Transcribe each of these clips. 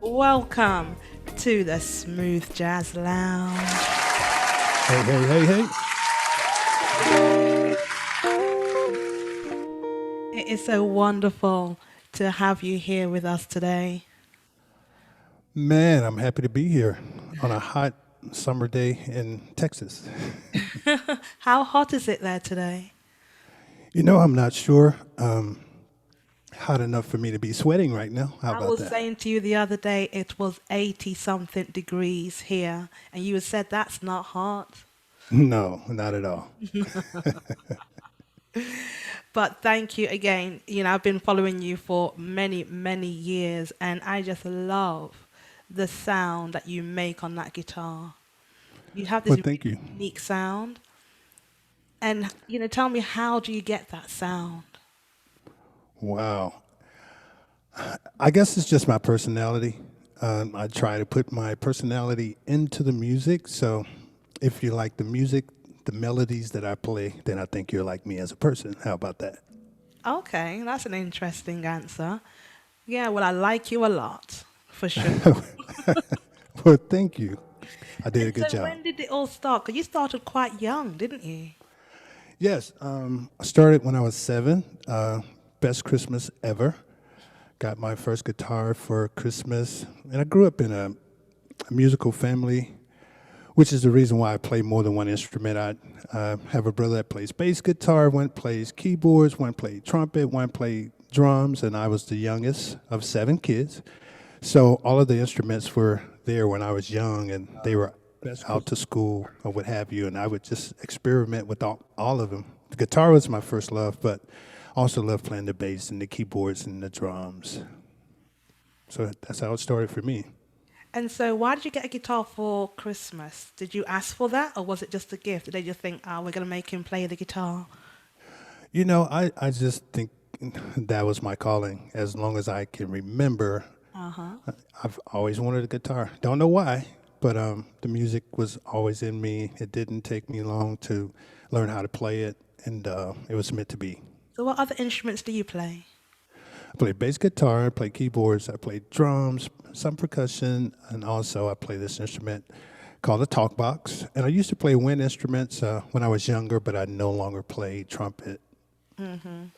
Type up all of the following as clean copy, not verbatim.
Welcome to the Smooth Jazz Lounge. Hey, hey, hey, hey. It is so wonderful to have you here with us today. Man, I'm happy to be here on a hot summer day in Texas. How hot is it there today? I'm not sure. Hot enough for me to be sweating right now. How I about was that? saying to you the other day it was 80 something degrees here, and you said that's not hot. No, not at all. But thank you again. I've been following you for many, many years, and I just love the sound that you make on that guitar. You have this Well, thank really you. unique sound. And, tell me, how do you get that sound? Wow. I guess it's just my personality. I try to put my personality into the music. So if you like the music, the melodies that I play, then I think you're like me as a person. How about that? Okay, that's an interesting answer. Yeah, well, I like you a lot, for sure. Well, thank you. I did a And good so job. when did it all start? Because you started quite young, didn't you? Yes, I started when I was 7. Best Christmas ever. Got my first guitar for Christmas, and I grew up in a musical family, which is the reason why I play more than one instrument. I have a brother that plays bass guitar, one plays keyboards, one played trumpet, one played drums, and I was the youngest of 7 kids. So all of the instruments were there when I was young, and they were out to school or what have you, and I would just experiment with all of them. The guitar was my first love, but also loved playing the bass and the keyboards and the drums. So that's how it started for me. And so why did you get a guitar for Christmas? Did you ask for that, or was it just a gift? Did they just think, oh, we're going to make him play the guitar? I just think that was my calling. As long as I can remember, Uh-huh. I've always wanted a guitar. Don't know why, but the music was always in me. It didn't take me long to learn how to play it, and it was meant to be. So what other instruments do you play? I play bass guitar, I play keyboards, I play drums, some percussion, and also I play this instrument called a talk box. And I used to play wind instruments when I was younger, but I no longer play trumpet. And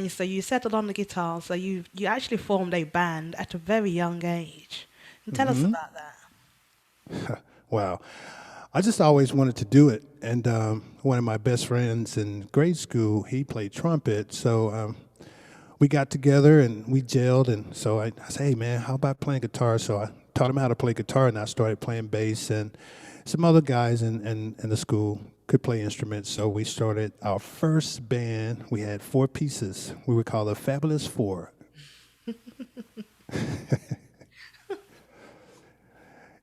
so you settled on the guitar, so you actually formed a band at a very young age. And tell us about that. Wow. I just always wanted to do it. And one of my best friends in grade school, he played trumpet. So we got together and we gelled. And so I said, hey, man, how about playing guitar? So I taught him how to play guitar, and I started playing bass. And some other guys in the school could play instruments. So we started our first band. We had 4 pieces. We would call the Fabulous Four.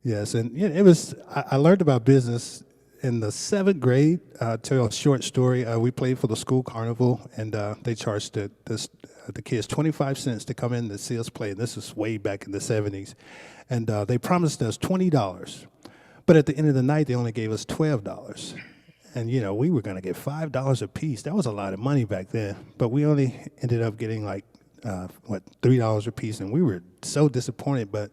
Yes, and it was. I learned about business in the 7th grade. Tell a short story. We played for the school carnival, and they charged the kids 25 cents to come in to see us play. And this was way back in the 70s, and they promised us $20, but at the end of the night, they only gave us $12. And we were going to get $5 a piece. That was a lot of money back then, but we only ended up getting like $3 a piece, and we were so disappointed. But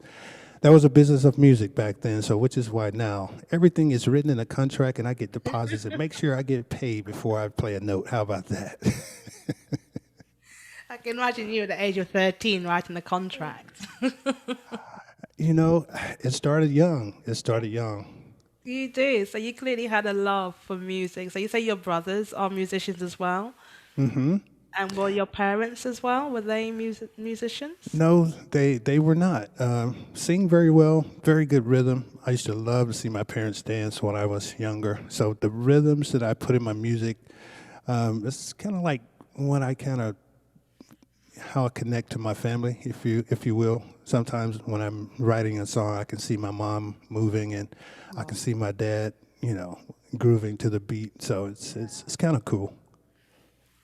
that was a business of music back then, so which is why now everything is written in a contract, and I get deposits and make sure I get paid before I play a note. How about that? I can imagine you at the age of 13 writing the contract. you know, it started young. It started young. You do. So you clearly had a love for music. So you say your brothers are musicians as well? hmm And were your parents as well? Were they musicians? No, they were not. Sing very well, very good rhythm. I used to love to see my parents dance when I was younger. So the rhythms that I put in my music, it's kind of like when I kind of how I connect to my family, if you will. Sometimes when I'm writing a song, I can see my mom moving, and I can see my dad, grooving to the beat. So it's kind of cool.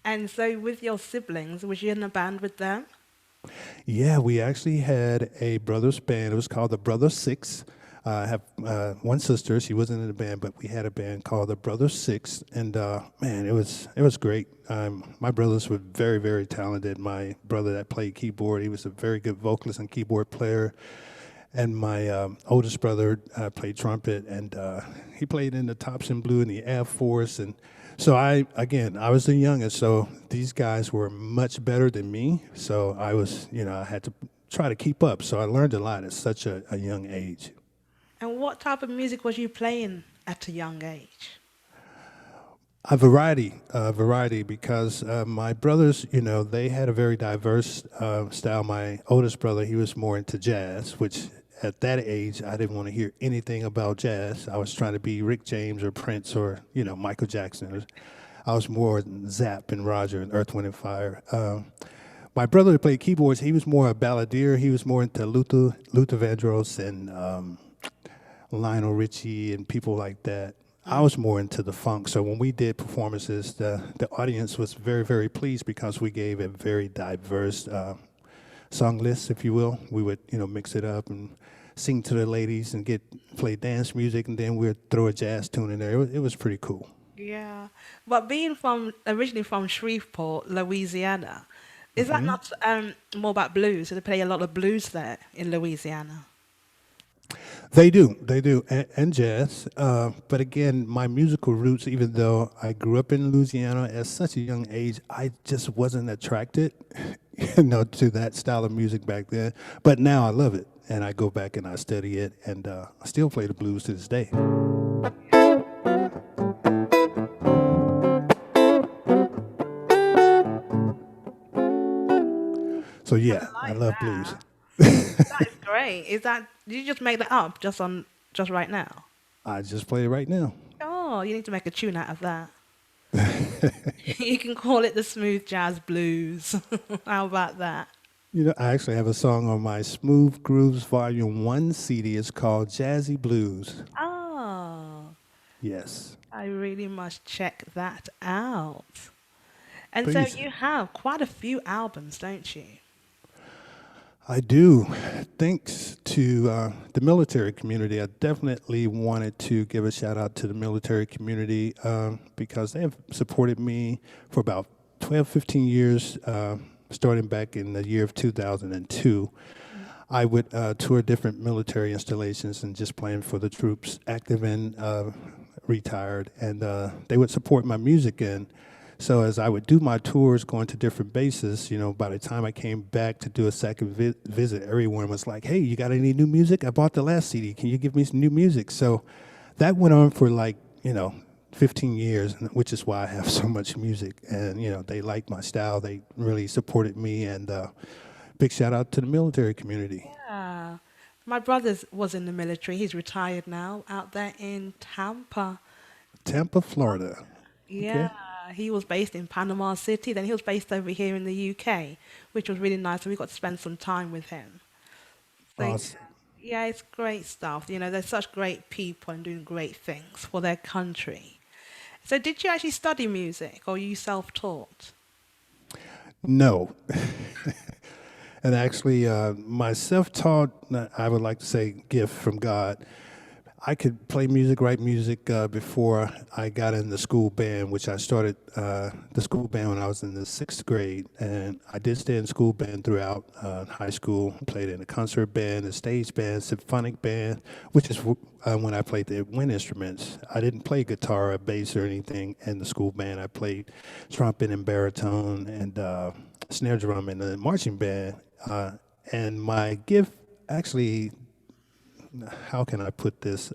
And so with your siblings, was you in a band with them? Yeah, we actually had a brothers band. It was called the Brothers Six. I have one sister. She wasn't in the band, but we had a band called the Brothers Six, and man, it was great. My brothers were very, very talented. My brother that played keyboard, he was a very good vocalist and keyboard player. And my oldest brother played trumpet, and he played in the Thompson Blue in the Air Force. And so I was the youngest, so these guys were much better than me. So I had to try to keep up. So I learned a lot at such a young age. And what type of music was you playing at a young age? A variety, because my brothers, they had a very diverse style. My oldest brother, he was more into jazz, which at that age, I didn't want to hear anything about jazz. I was trying to be Rick James or Prince or, Michael Jackson. I was more Zapp and Roger and Earth, Wind and Fire. My brother who played keyboards, he was more a balladeer. He was more into Luther Vandross and Lionel Richie and people like that. I was more into the funk. So when we did performances, the audience was very, very pleased because we gave a very diverse song list, if you will. We would, mix it up and sing to the ladies and play dance music, and then we'd throw a jazz tune in there. It was pretty cool. Yeah, but being originally from Shreveport, Louisiana, is that not more about blues? Do they play a lot of blues there in Louisiana? They do, and jazz. But again, my musical roots, even though I grew up in Louisiana at such a young age, I just wasn't attracted, to that style of music back then. But now I love it, and I go back and I study it, and I still play the blues to this day. So yeah, I I like love blues. that. That is great. Did you just make that up just right now? I just play it right now. Oh, you need to make a tune out of that. You can call it the smooth jazz blues. How about that? I actually have a song on my Smooth Grooves Volume 1 CD. It's called Jazzy Blues. Oh, Yes. I really must check that out. And so Please. you have quite a few albums, don't you? I do. Thanks to the military community. I definitely wanted to give a shout out to the military community because they have supported me for about 12, 15 years, starting back in the year of 2002. I would tour different military installations and just playing for the troops, active and retired, and they would support my music. And so as I would do my tours, going to different bases, by the time I came back to do a second visit, everyone was like, "Hey, you got any new music? I bought the last CD. Can you give me some new music?" So that went on for 15 years, which is why I have so much music. And, they like my style. They really supported me. And big shout out to the military community. Yeah. My brother was in the military. He's retired now, out there in Tampa. Tampa, Florida. Yeah, Okay. he was based in Panama City. Then he was based over here in the UK, which was really nice. So we got to spend some time with him. So, Awesome. yeah, it's great stuff. They're such great people and doing great things for their country. So did you actually study music or you self-taught? No. And actually, my self-taught, I would like to say, gift from God. I could play music, write music before I got in the school band, which I started the school band when I was in the 6th grade. And I did stay in school band throughout high school. Played in a concert band, a stage band, symphonic band, which is when I played the wind instruments. I didn't play guitar or bass or anything in the school band. I played trumpet and baritone and snare drum in the marching band. And my gift actually, how can I put this?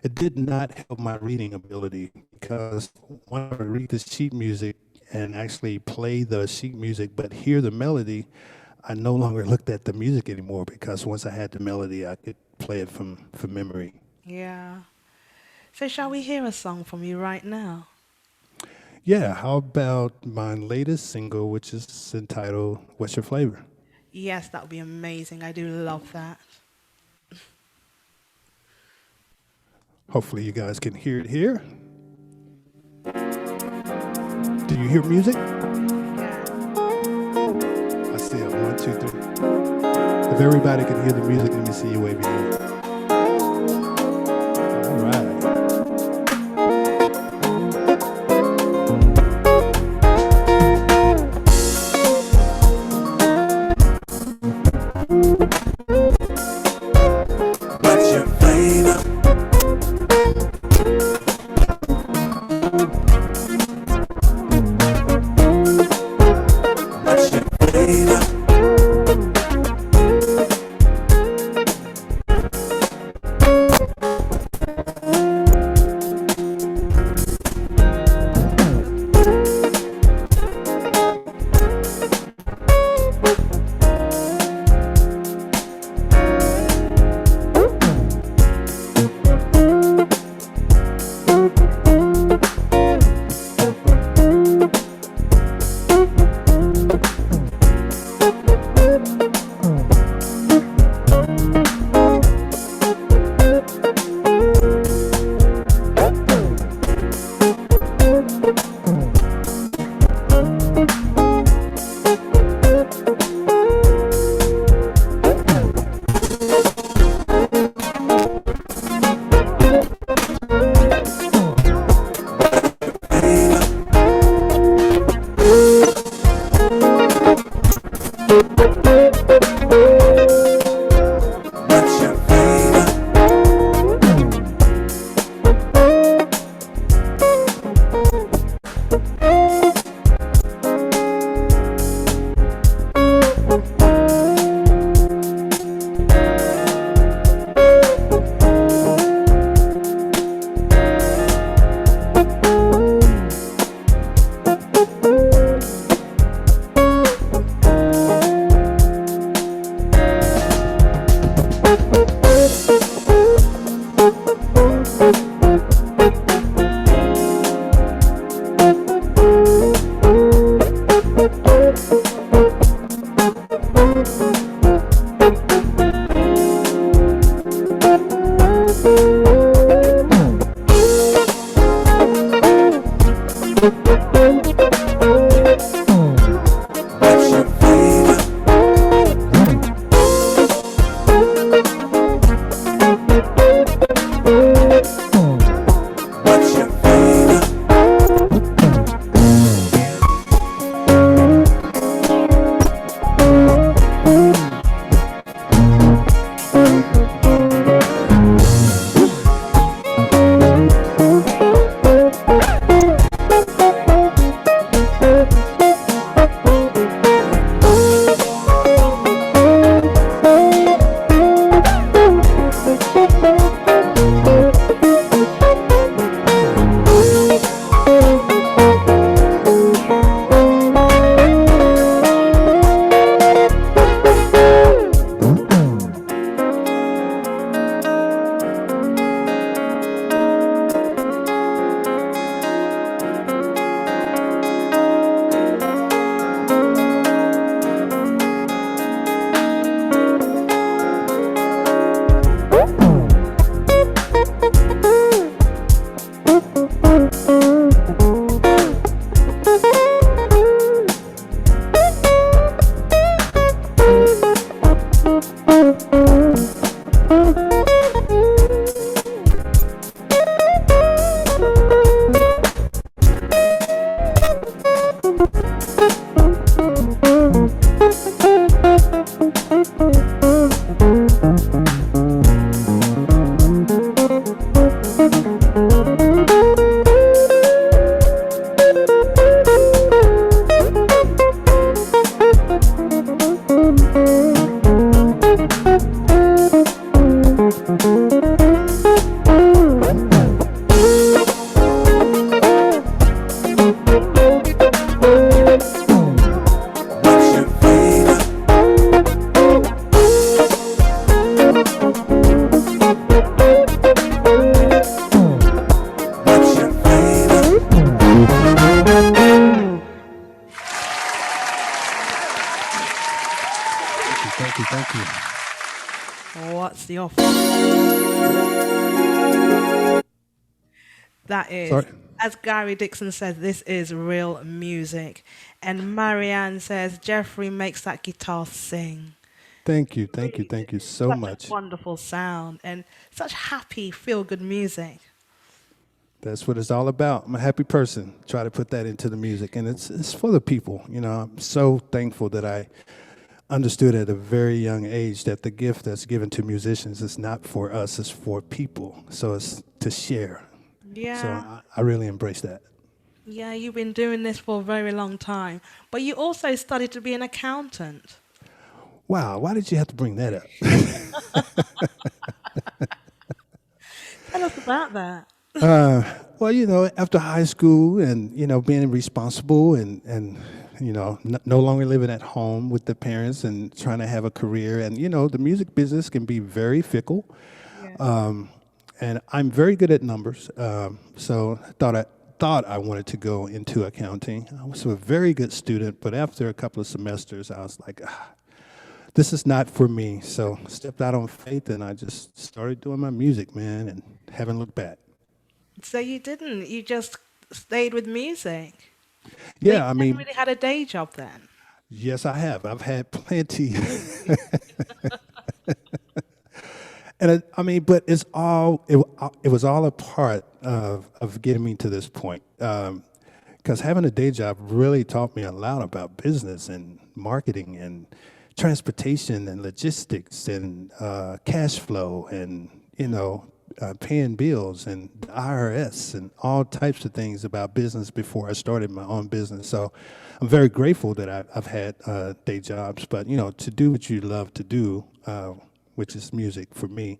It did not help my reading ability because when I would read this sheet music and actually play the sheet music but hear the melody, I no longer looked at the music anymore because once I had the melody, I could play it from memory. Yeah. So shall we hear a song from you right now? Yeah, how about my latest single, which is entitled What's Your Flavor? Yes, that would be amazing. I do love that. Hopefully you guys can hear it here. Do you hear music? Yeah. I see it. 1, 2, 3. If everybody can hear the music, let me see you waving here. What's your favorite? What's your favorite? What's your favorite? What's your favorite? What's your favorite? Thank you, thank you. What's your That is, Sorry. as Gary Dixon says, this is real music. And Marianne says, Jeffrey makes that guitar sing. Thank you, Really, thank you so such much. a wonderful sound and such happy, feel-good music. That's what it's all about. I'm a happy person. Try to put that into the music, and it's for the people. You know, I'm so thankful that I understood at a very young age that the gift that's given to musicians is not for us, it's for people. So it's to share. So Yeah, I really embrace that. yeah, you've been doing this for a very long time. But you also studied to be an accountant. Wow, why did you have to bring that up? Tell us about that. Well, you know, after high school and, you know, being responsible and you know, no longer living at home with the parents and trying to have a career. And, you know, the music business can be very fickle. Yeah. And I'm very good at numbers. So thought I wanted to go into accounting. I was a very good student, but after a couple of semesters, I was like, this is not for me. So stepped out on faith and I just started doing my music, man, and haven't looked back. So you didn't. You just stayed with music. So you Yeah, I never mean, really had a day job then. yes, I have. I've had plenty. And I mean, but it was all a part of getting me to this point. Because having a day job really taught me a lot about business and marketing and transportation and logistics and cash flow and paying bills and the IRS and all types of things about business before I started my own business. So I'm very grateful that I've had day jobs, but to do what you love to do, which is music for me,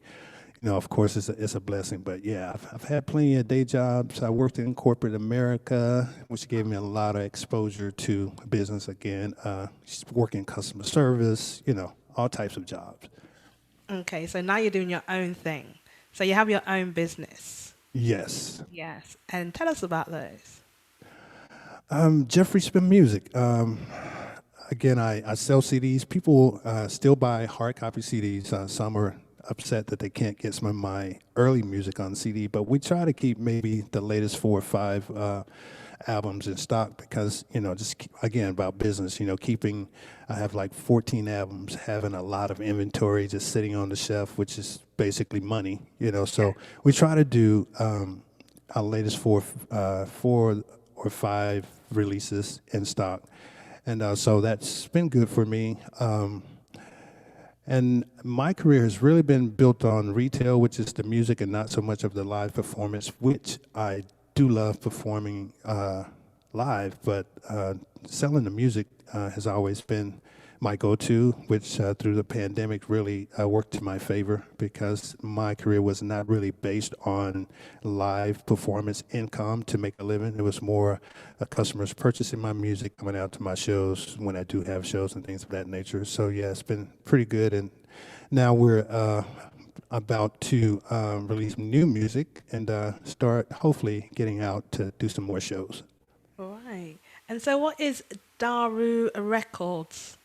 of course, it's a blessing. But yeah, I've had plenty of day jobs. I worked in corporate America, which gave me a lot of exposure to business again. Just working customer service, all types of jobs. Okay, so now you're doing your own thing. So you have your own business. Yes. Yes. And tell us about those. Jeffery Smith Music. Again, I sell CDs. People still buy hard copy CDs. Some are upset that they can't get some of my early music on CD, but we try to keep maybe the latest 4 or 5 albums in stock because, again, about business, keeping, I have like 14 albums, having a lot of inventory just sitting on the shelf, which is basically money, so we try to do our latest 4 or 5 releases in stock. And so that's been good for me. And my career has really been built on retail, which is the music and not so much of the live performance, which I do love performing live, but selling the music has always been my go-to, which through the pandemic really worked to my favor because my career was not really based on live performance income to make a living. It was more customers purchasing my music, coming out to my shows when I do have shows and things of that nature. So yeah, it's been pretty good. And now we're about to release new music and start hopefully getting out to do some more shows. All right. And so what is Daru Records?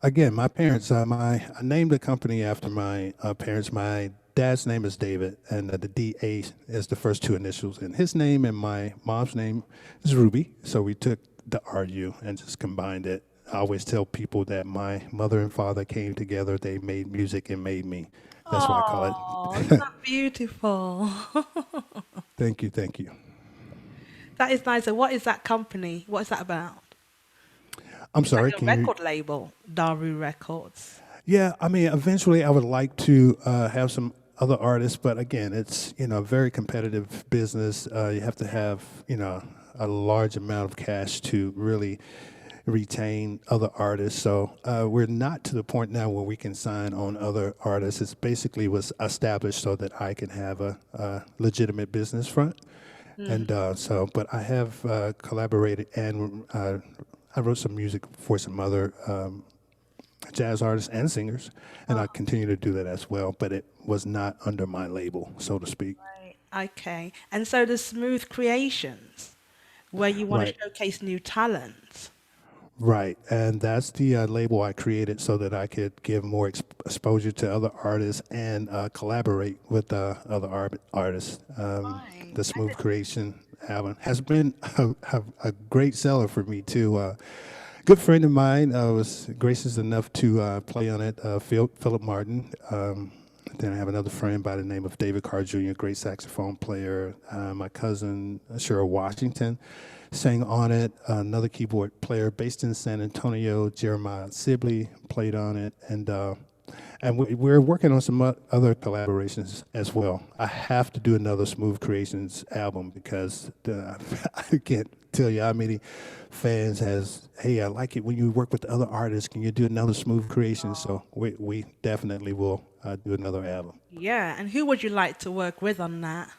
Again, my parents, I named the company after my parents. My dad's name is David, and the DA is the first 2 initials. And his name and my mom's name is Ruby, so we took the RU and just combined it. I always tell people that my mother and father came together, they made music and made me. That's what I call Oh, it. isn't that beautiful? Thank you, thank you. That is nice. So what is that company? What is that about? I'm Is that sorry, your can you? record label, Daru Records? Yeah, I mean, eventually I would like to have some other artists, but again, it's, a very competitive business. You have to have, a large amount of cash to really retain other artists. So we're not to the point now where we can sign on other artists. It's basically was established so that I can have a legitimate business front. And but I have collaborated and I wrote some music for some other jazz artists and singers, and I continue to do that as well, but it was not under my label, so to speak. Right. Okay. And so the Smooth Creations, where you want to Right, showcase new talent. right. And that's the label I created so that I could give more exposure to other artists and collaborate with other artists. Right. The Smooth Creation album has been a great seller for me, too. Good friend of mine was gracious enough to play on it, Philip Martin. Then I have another friend by the name of David Carr Jr., great saxophone player. My cousin, Cheryl Washington, sang on it. Another keyboard player based in San Antonio, Jeremiah Sibley, played on it. And we're working on some other collaborations as well. I have to do another Smooth Creations album because I can't tell you how many fans has, hey, I like it when you work with other artists. Can you do another Smooth Creation? So we definitely will do another album. Yeah. And who would you like to work with on that?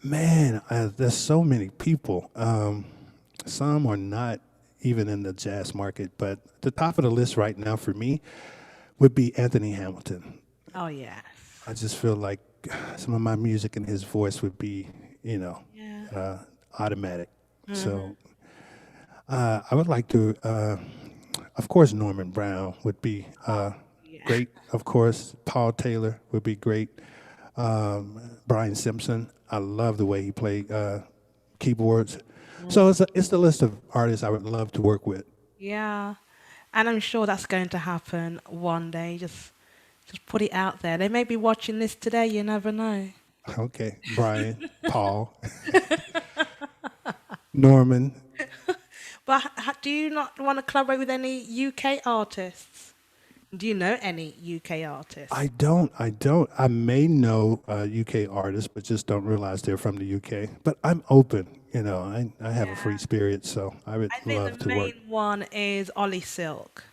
Man, there's so many people. Some are not even in the jazz market, but the top of the list right now for me would be Anthony Hamilton. Oh, yes. I just feel like some of my music and his voice would be, Yeah. automatic. So I would like to, of course, Norman Brown would be Yeah. great. Of course, Paul Taylor would be great. Brian Simpson, I love the way he played keyboards. So it's the list of artists I would love to work with. Yeah. And I'm sure that's going to happen one day. Just put it out there. They may be watching this today, you never know. Okay, Brian, Paul, Norman. But do you not want to collaborate with any UK artists? Do you know any UK artists? I don't. I may know UK artists, but just don't realize they're from the UK. But I'm open. I have a free Yeah. spirit, so I would I think love the to work. main one is Ollie Silk.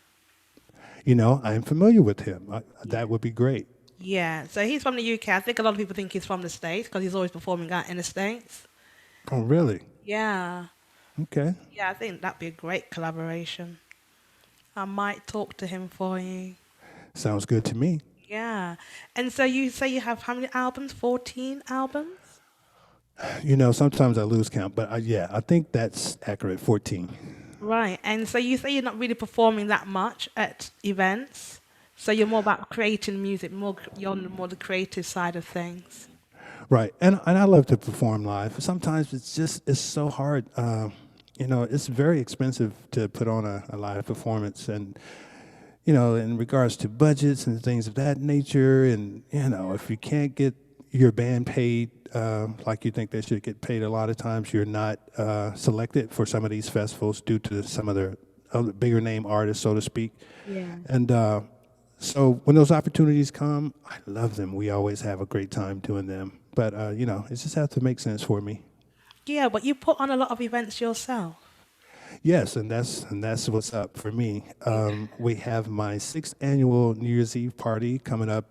I am familiar with him. That would be great. Yeah, so he's from the UK. I think a lot of people think he's from the States because he's always performing out in the States. Oh, really? Yeah, Okay. yeah, I think that'd be a great collaboration. I might talk to him for you. Sounds good to me. Yeah, and so you say you have how many albums? 14 albums? Sometimes I lose count, but yeah, I think that's accurate. 14. Right, and so you say you're not really performing that much at events. So you're more about creating music, you're on more the creative side of things. Right, and I love to perform live. Sometimes it's so hard. It's very expensive to put on a live performance, and in regards to budgets and things of that nature, and if you can't get your band paid like you think they should get paid, a lot of times you're not selected for some of these festivals due to some of the other bigger name artists, so to speak. Yeah. And so when those opportunities come, I love them. We always have a great time doing them. But, it just has to make sense for me. Yeah, but you put on a lot of events yourself. Yes, and that's what's up for me. We have my 6th annual New Year's Eve party coming up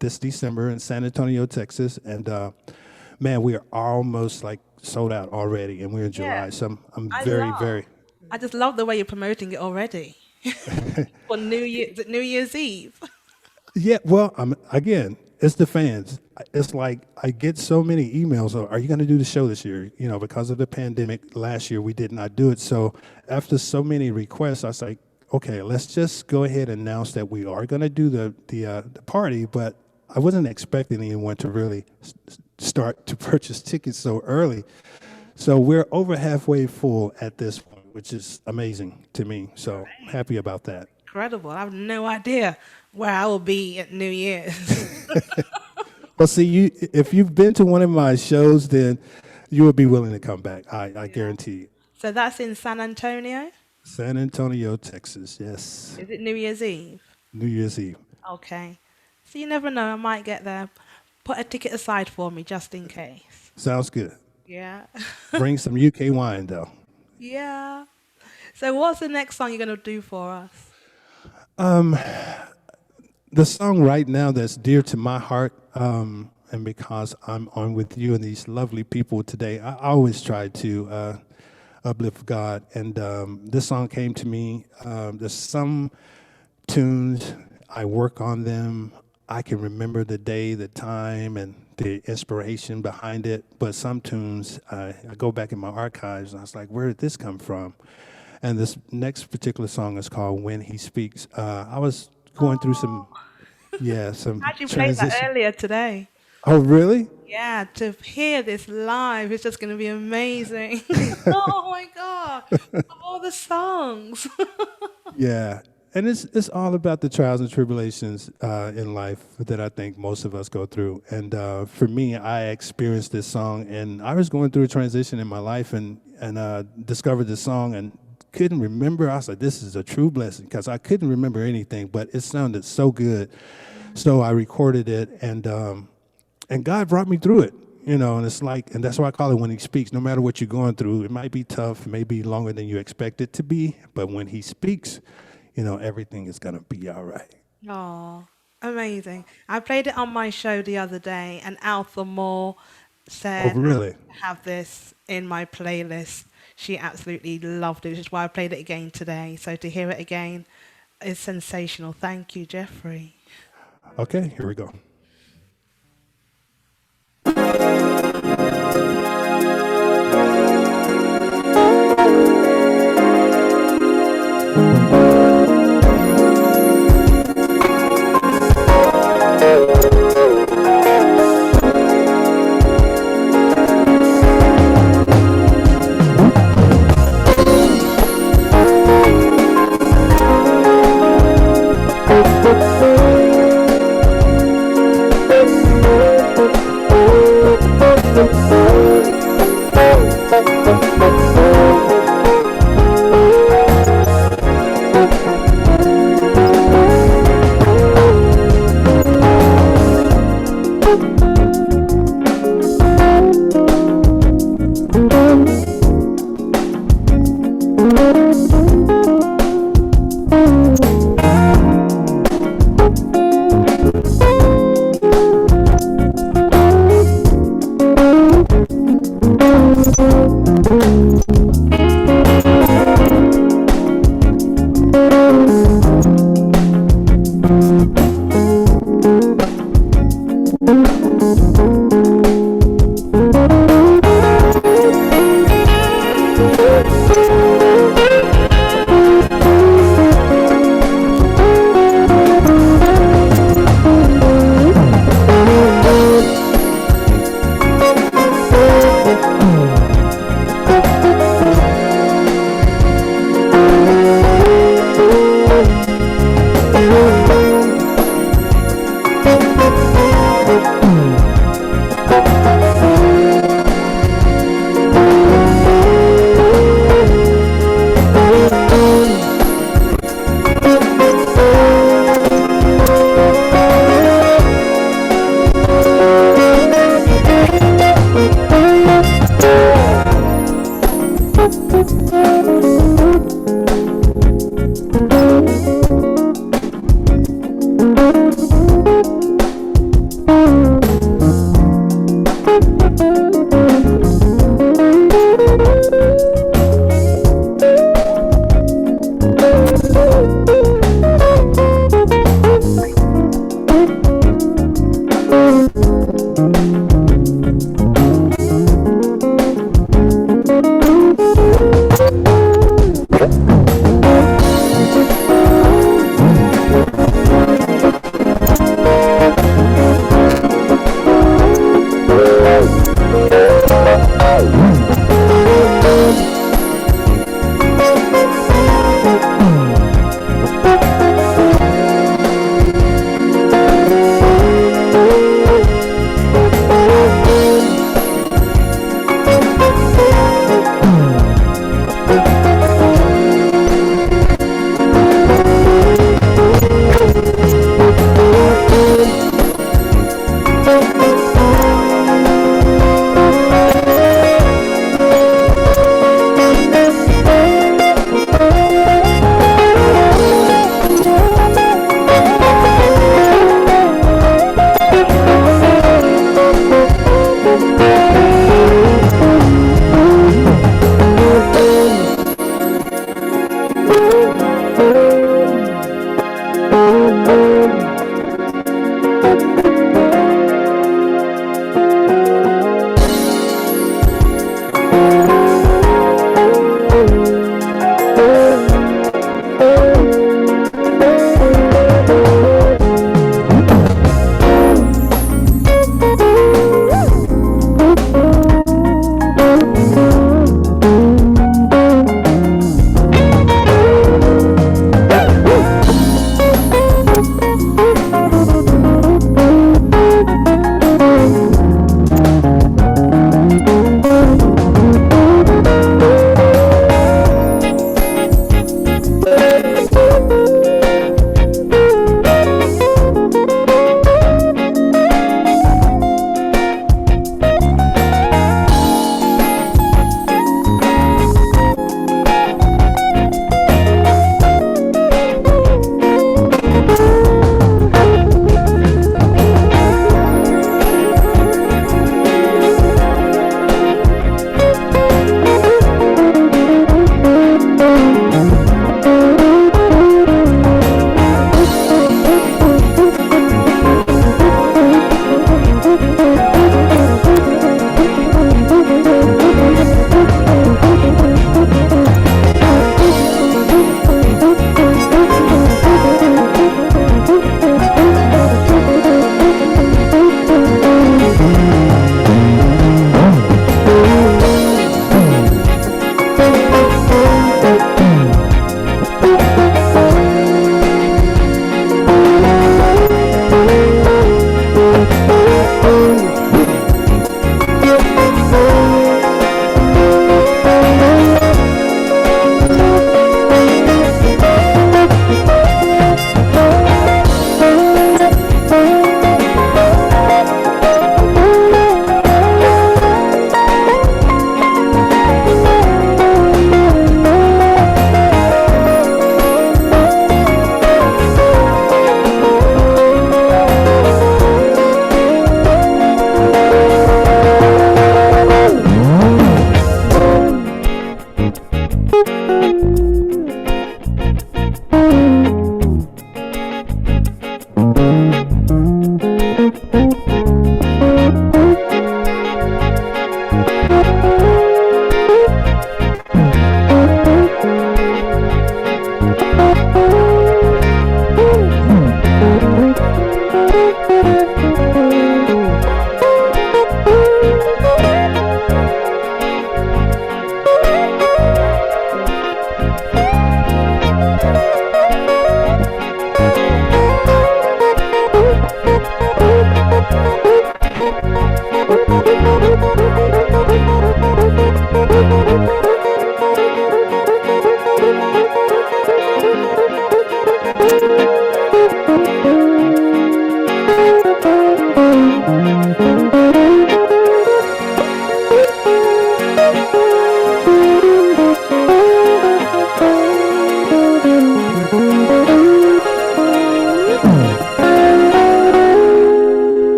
this December in San Antonio, Texas. And, man, we are almost like sold out already, and we're in July. Yeah. So I'm I very, love. very... I just love the way you're promoting it already. For New Year's Eve. Yeah, well, again, it's the fans. It's like I get so many emails. Are you going to do the show this year? Because of the pandemic last year, we did not do it. So after so many requests, I was like, okay, let's just go ahead and announce that we are going to do the party. But I wasn't expecting anyone to really start to purchase tickets so early. So we're over halfway full at this point, which is amazing to me. So happy about that. Incredible. I have no idea where I will be at New Year's. Well, see, if you've been to one of my shows, then you will be willing to come back. I guarantee you. So that's in San Antonio? San Antonio, Texas. Yes. Is it New Year's Eve? New Year's Eve. Okay. So you never know, I might get there. Put a ticket aside for me just in case. Sounds good. Yeah. Bring some UK wine, though. Yeah. So what's the next song you're going to do for us? The song right now that's dear to my heart, and because I'm on with you and these lovely people today, I always try to uplift God. And this song came to me. There's some tunes, I work on them. I can remember the day, the time, and the inspiration behind it. But some tunes, I go back in my archives, and I was like, where did this come from? And this next particular song is called When He Speaks. I was going through some I actually played that earlier today. Oh, really? Yeah, to hear this live, it's just going to be amazing. Oh my God. Of all the songs. Yeah. And it's all about the trials and tribulations in life that I think most of us go through. And for me, I experienced this song, and I was going through a transition in my life and discovered this song and couldn't remember. I was like, this is a true blessing, because I couldn't remember anything, but it sounded so good. So I recorded it, and God brought me through it. And it's like, and that's why I call it When He Speaks. No matter what you're going through, it might be tough, it may be longer than you expect it to be, but when He speaks, everything is going to be all right. Oh, amazing. I played it on my show the other day, and Alpha Moore said, Oh, really? I have this in my playlist. She absolutely loved it, which is why I played it again today. So to hear it again is sensational. Thank you, Jeffrey. Okay, here we go.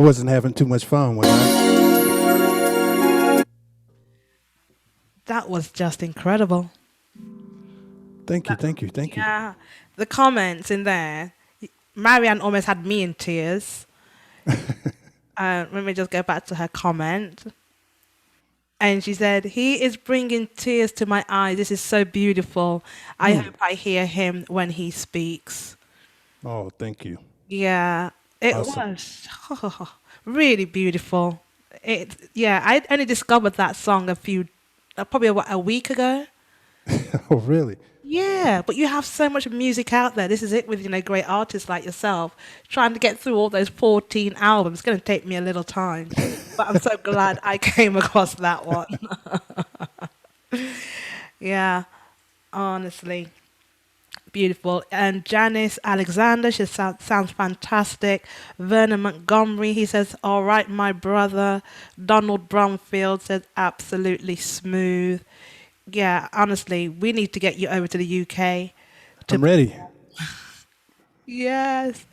wasn't having too much fun, was I? That was just incredible. Thank you, thank you, thank you. Yeah, the comments in there. Marianne almost had me in tears. Let me just go back to her comment. And she said, "He is bringing tears to my eyes. This is so beautiful. I hope I hear him when he speaks." Oh, thank you. Yeah, it Awesome. was really beautiful. Yeah, I only discovered that song probably what, a week ago. Oh, really? Yeah, but you have so much music out there. This is it with, great artists like yourself. Trying to get through all those 14 albums, it's going to take me a little time. But I'm so glad I came across that one. Yeah, honestly. Beautiful. And Janice Alexander, she sounds fantastic. Vernon Montgomery, he says, "All right, my brother." Donald Bromfield says, "Absolutely smooth." Yeah, honestly, we need to get you over to the UK. To I'm ready. Yes,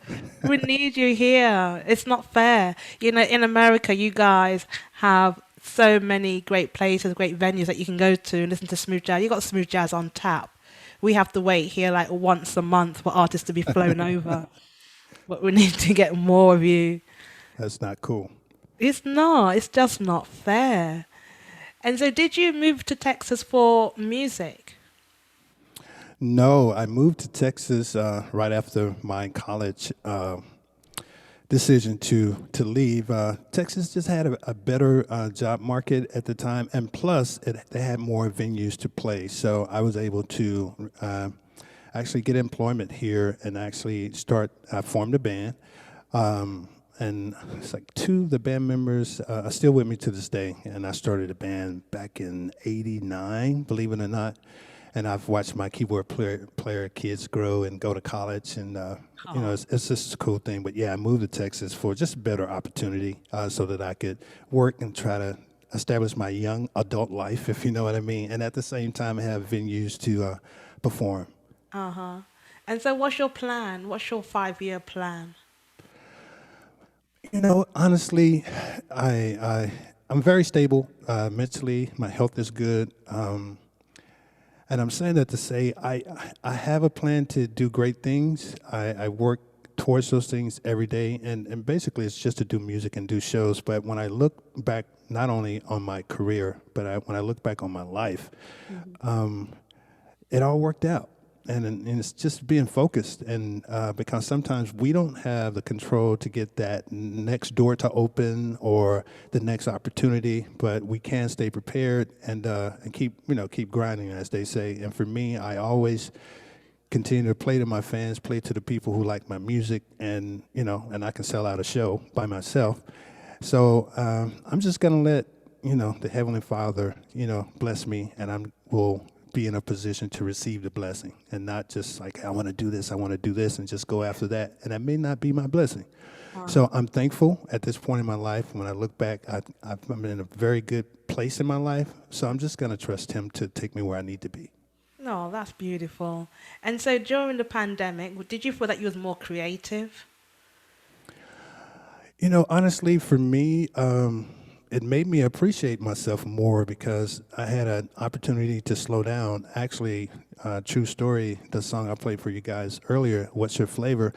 we need you here. It's not fair. In America, you guys have so many great places, great venues that you can go to and listen to smooth jazz. You got smooth jazz on tap. We have to wait here like once a month for artists to be flown over. But we need to get more of you. That's not cool. It's not. It's just not fair. And so, did you move to Texas for music? No, I moved to Texas right after my college decision to leave. Texas just had a better job market at the time, and plus, they had more venues to play. So I was able to actually get employment here and actually start. I formed a band. And it's like two of the band members are still with me to this day. And I started a band back in '89, believe it or not. And I've watched my keyboard player kids grow and go to college. And, it's just a cool thing. But yeah, I moved to Texas for just a better opportunity so that I could work and try to establish my young adult life, if you know what I mean. And at the same time, have venues to perform. Uh huh. And so, what's your plan? What's your 5-year plan? Honestly, I'm very stable mentally. My health is good, and I'm saying that to say I have a plan to do great things. I work towards those things every day, and basically it's just to do music and do shows. But when I look back, not only on my career, but when I look back on my life, it all worked out. And it's just being focused, and because sometimes we don't have the control to get that next door to open or the next opportunity, but we can stay prepared and keep grinding, as they say. And for me, I always continue to play to my fans, play to the people who like my music, and I can sell out a show by myself. So I'm just gonna let the Heavenly Father bless me, and will be in a position to receive the blessing, and not just like I want to do this, and just go after that, and that may not be my blessing. So I'm thankful at this point in my life. When I look back, I'm in a very good place in my life. So I'm just gonna trust Him to take me where I need to be. No, that's beautiful. And so, during the pandemic, did you feel that you was more creative? Honestly, for me, it made me appreciate myself more because I had an opportunity to slow down. Actually, true story, the song I played for you guys earlier, "What's Your Flavor?"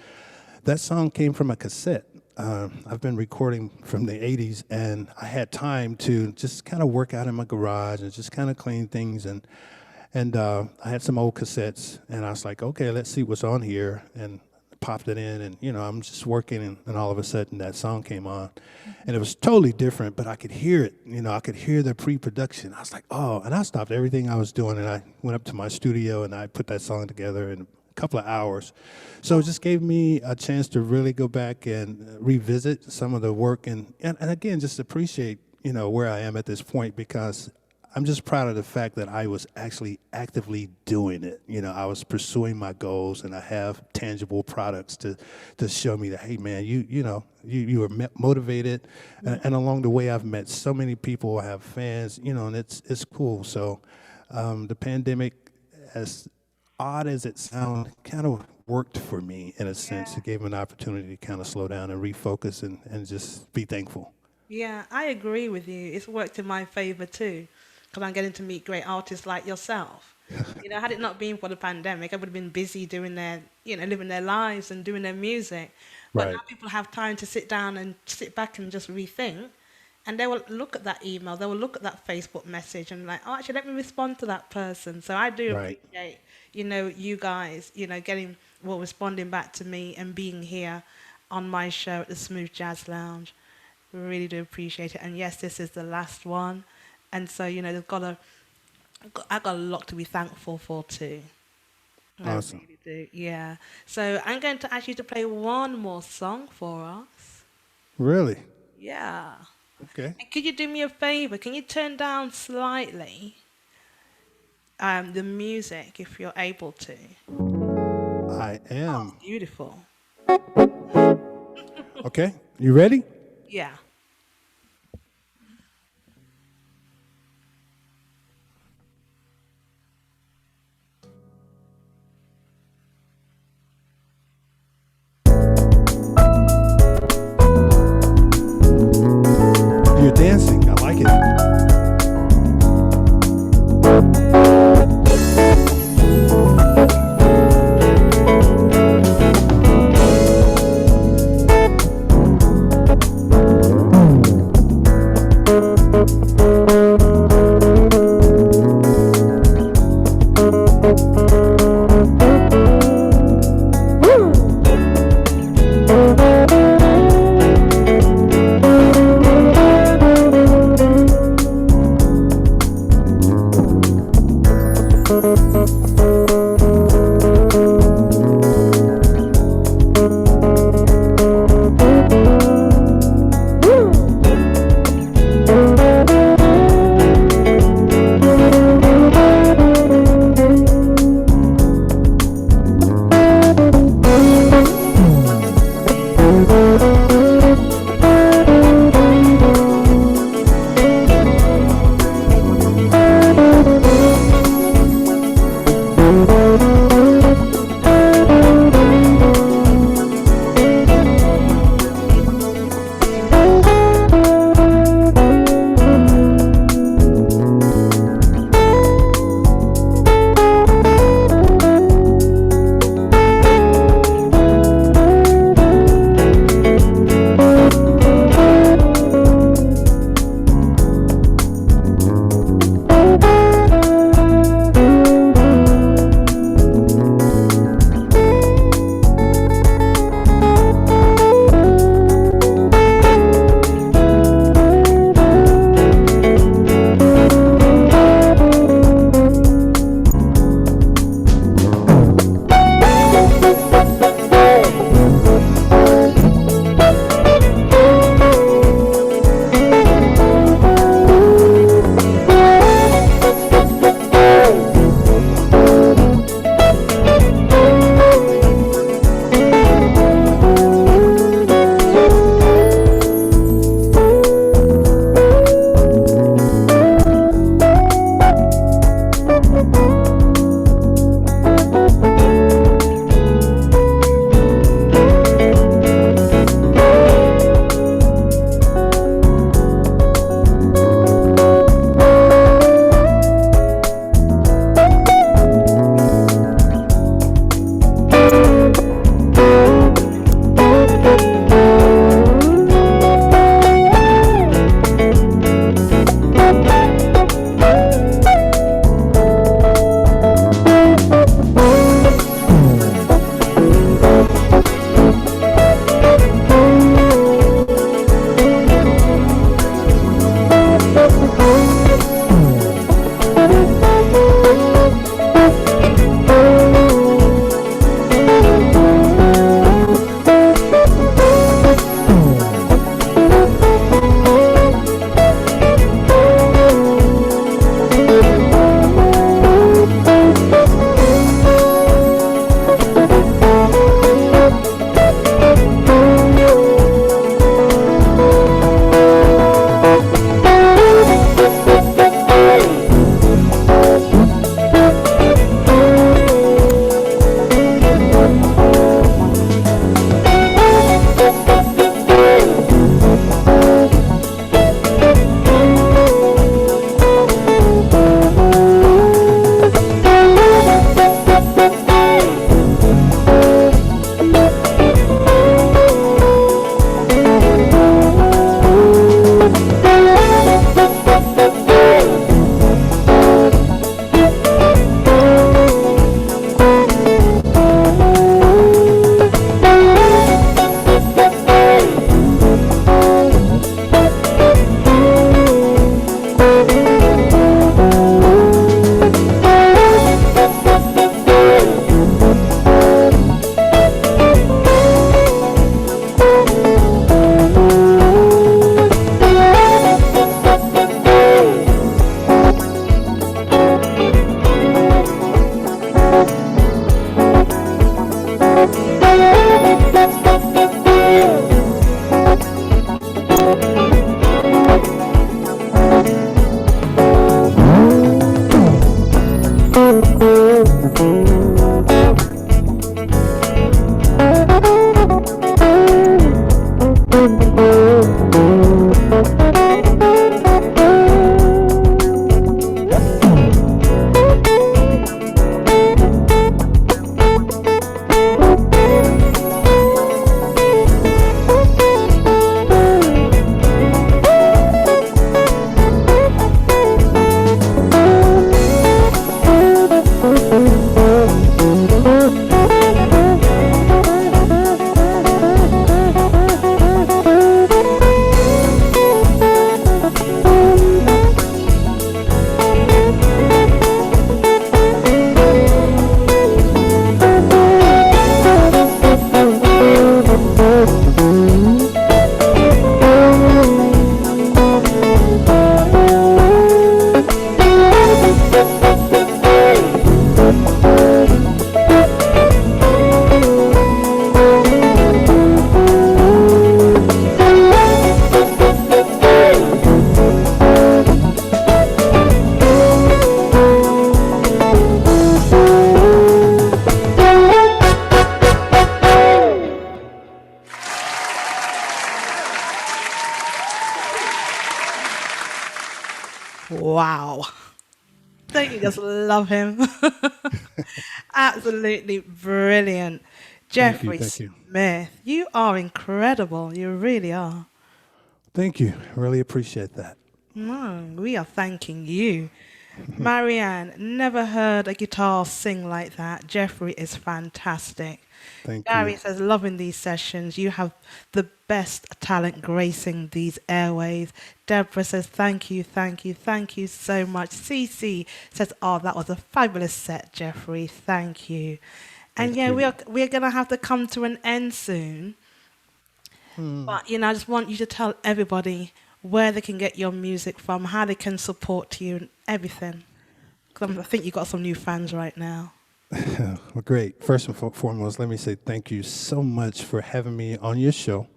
That song came from a cassette. I've been recording from the '80s, and I had time to just kind of work out in my garage and just kind of clean things. And I had some old cassettes, and I was like, okay, let's see what's on here. And popped it in, and I'm just working, and all of a sudden that song came on, and it was totally different, but I could hear it. I could hear the pre-production. I was like, oh, and I stopped everything I was doing, and I went up to my studio, and I put that song together in a couple of hours. So it just gave me a chance to really go back and revisit some of the work, and again, just appreciate where I am at this point, because I'm just proud of the fact that I was actually actively doing it. I was pursuing my goals, and I have tangible products to show me that, hey, man, you were motivated, and along the way, I've met so many people. I have fans, and it's cool. So the pandemic has odd as it sounds, kind of worked for me in a sense. Yeah. It gave me an opportunity to kind of slow down and refocus and just be thankful. Yeah, I agree with you. It's worked in my favor too, because I'm getting to meet great artists like yourself. Had it not been for the pandemic, I would have been busy doing living their lives and doing their music. But now Right, people have time to sit down and sit back and just rethink. And they will look at that email, they will look at that Facebook message and like, oh, actually, let me respond to that person. So I do right. appreciate, you guys, responding back to me and being here on my show at the Smooth Jazz Lounge. Really do appreciate it. And yes, this is the last one. And so, I've got a lot to be thankful for too. I Awesome. really do. Yeah. So I'm going to ask you to play one more song for us. Really? Yeah. Okay. And could you do me a favor? Can you turn down slightly the music if you're able to? I am. Beautiful. Okay. You ready? Yeah. You're dancing. I like it. Wow. Don't you just love him? Absolutely brilliant. Thank you, Jeffrey thank you, Smith, you are incredible. You really are. thank you. Really appreciate that. No, we are thanking you. Marianne, never heard a guitar sing like that. Jeffrey is fantastic. Thank Gary you, says, loving these sessions. You have the best talent gracing these airways. Deborah says, thank you, thank you, thank you so much. Cece says, oh, that was a fabulous set, Jeffrey. Thank you. And thank yeah, you. we're gonna have to come to an end soon. But I just want you to tell everybody where they can get your music from, how they can support you, and everything. 'Cause I think you've got some new fans right now. Well, great. First and foremost, let me say thank you so much for having me on your show.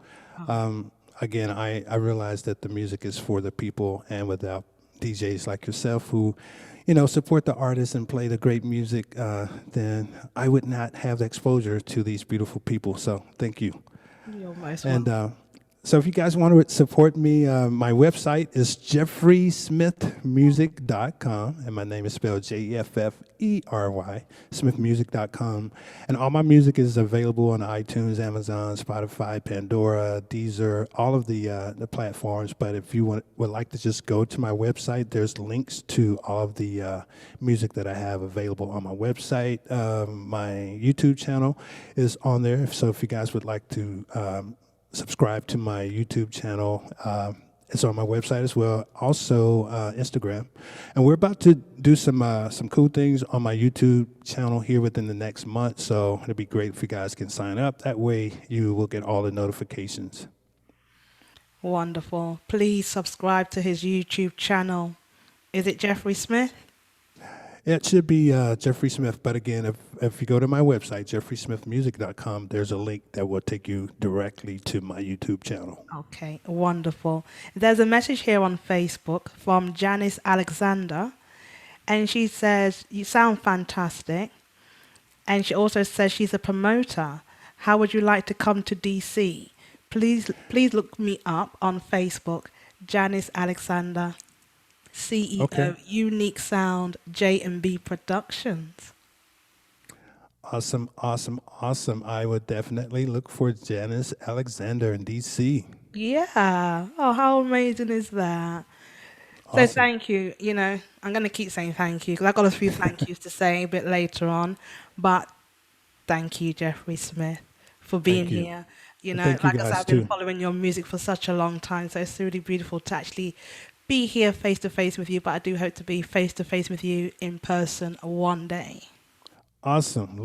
Again, I realize that the music is for the people, and without DJs like yourself who, support the artists and play the great music, then I would not have the exposure to these beautiful people. So thank you. You're most And welcome. so if you guys want to support me, my website is jeffrysmithmusic.com, and my name is spelled Jeffery, smithmusic.com. And all my music is available on iTunes, Amazon, Spotify, Pandora, Deezer, all of the platforms. But if you would like to just go to my website, there's links to all of the music that I have available on my website. My YouTube channel is on there. So if you guys would like to subscribe to my YouTube channel. It's on my website as well. Also, Instagram, and we're about to do some cool things on my YouTube channel here within the next month. So it'd be great if you guys can sign up. That way, you will get all the notifications. Wonderful. Please subscribe to his YouTube channel. Is it Jeffrey Smith? It should be Jeffery Smith, but again, if you go to my website, jefferysmithmusic.com, there's a link that will take you directly to my YouTube channel. Okay, wonderful. There's a message here on Facebook from Janice Alexander, and she says, you sound fantastic. And she also says she's a promoter. How would you like to come to DC? Please look me up on Facebook, Janice Alexander, Okay. CEO, Unique Sound, J&B Productions. Awesome, awesome, awesome. I would definitely look for Janice Alexander in DC. Yeah. Oh, how amazing is that? So Awesome. thank you. I'm going to keep saying thank you because I've got a few thank yous to say a bit later on. But thank you, Jeffrey Smith, for being Thank you. here. And thank you Like I said, guys I've been too. following your music for such a long time. So it's really beautiful to actually be here face to face with you. But I do hope to be face to face with you in person one day. Awesome.